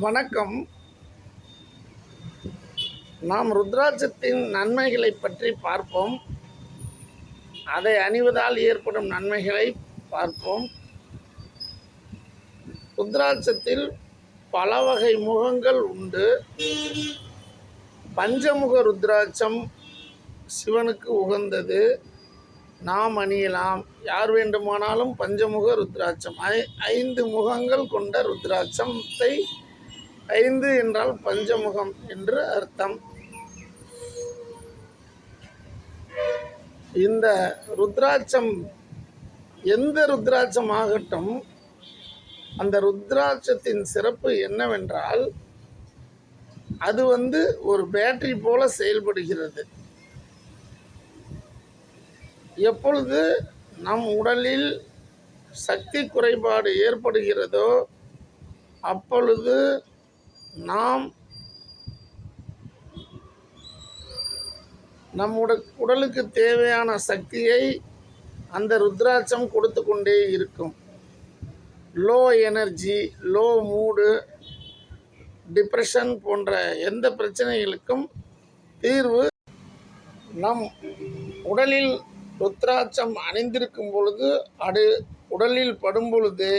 வணக்கம். நாம் ருத்ராட்சத்தின் நன்மைகளை பற்றி பார்ப்போம். அதை அணிவதால் ஏற்படும் நன்மைகளை பார்ப்போம். ருத்ராட்சத்தில் பல வகை முகங்கள் உண்டு. பஞ்சமுக ருத்ராட்சம் சிவனுக்கு உகந்தது. நாம் அணியலாம். யார் வேண்டுமானாலும் பஞ்சமுக ருத்ராட்சம் 5 முகங்கள் கொண்ட ருத்ராட்சத்தை 5 என்றால் பஞ்சமுகம் என்று அர்த்தம். இந்த ருத்ராட்சம் எந்த ருத்ராட்சம் ஆகட்டும், அந்த ருத்ராட்சத்தின் சிறப்பு என்னவென்றால் அது ஒரு பேட்டரி போல செயல்படுகிறது. எப்பொழுது நம் உடலில் சக்தி குறைபாடு ஏற்படுகிறதோ அப்பொழுது நாம் நம்முடைய உடலுக்கு தேவையான சக்தியை அந்த ருத்ராட்சம் கொடுத்து கொண்டே இருக்கும். லோ எனர்ஜி, லோ மூடு, டிப்ரெஷன் போன்ற எந்த பிரச்சனைகளுக்கும் தீர்வு நம் உடலில் ருத்ராட்சம் அணிந்திருக்கும் பொழுது அது உடலில் படும் பொழுது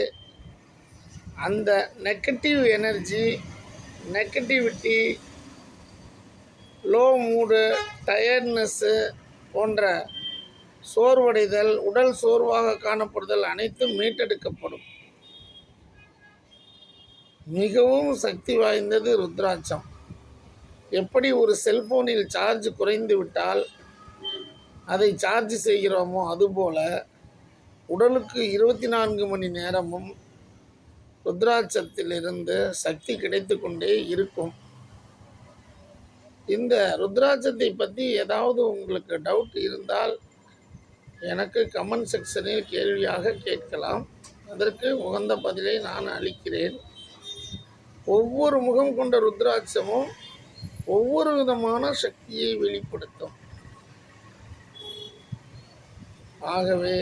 அந்த நெகட்டிவ் எனர்ஜி, நெகட்டிவிட்டி, லோ மூடு, டயர்ட்னஸ்ஸு போன்ற சோர்வடைதல், உடல் சோர்வாக காணப்படுதல் அனைத்தும் மீட்டெடுக்கப்படும். மிகவும் சக்தி வாய்ந்தது ருத்ராட்சம். எப்படி ஒரு செல்போனில் சார்ஜ் குறைந்து விட்டால் அதை சார்ஜ் செய்கிறோமோ அதுபோல உடலுக்கு 24 மணி நேரமும் ருத்ராட்சத்திலிருந்து சக்தி கிடைத்து கொண்டே இருக்கும். இந்த ருத்ராட்சத்தை பற்றி ஏதாவது உங்களுக்கு டவுட் இருந்தால் எனக்கு கமெண்ட் செக்ஷனில் கேள்வியாக கேட்கலாம். அதற்கு உகந்த பதிலை நான் அளிக்கிறேன். ஒவ்வொரு முகம் கொண்ட ருத்ராட்சமும் ஒவ்வொரு விதமான சக்தியை வெளிப்படுத்தும். ஆகவே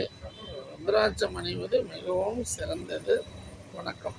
ருத்ராட்சம் அணிவது மிகவும் சிறந்தது. வணக்கம்.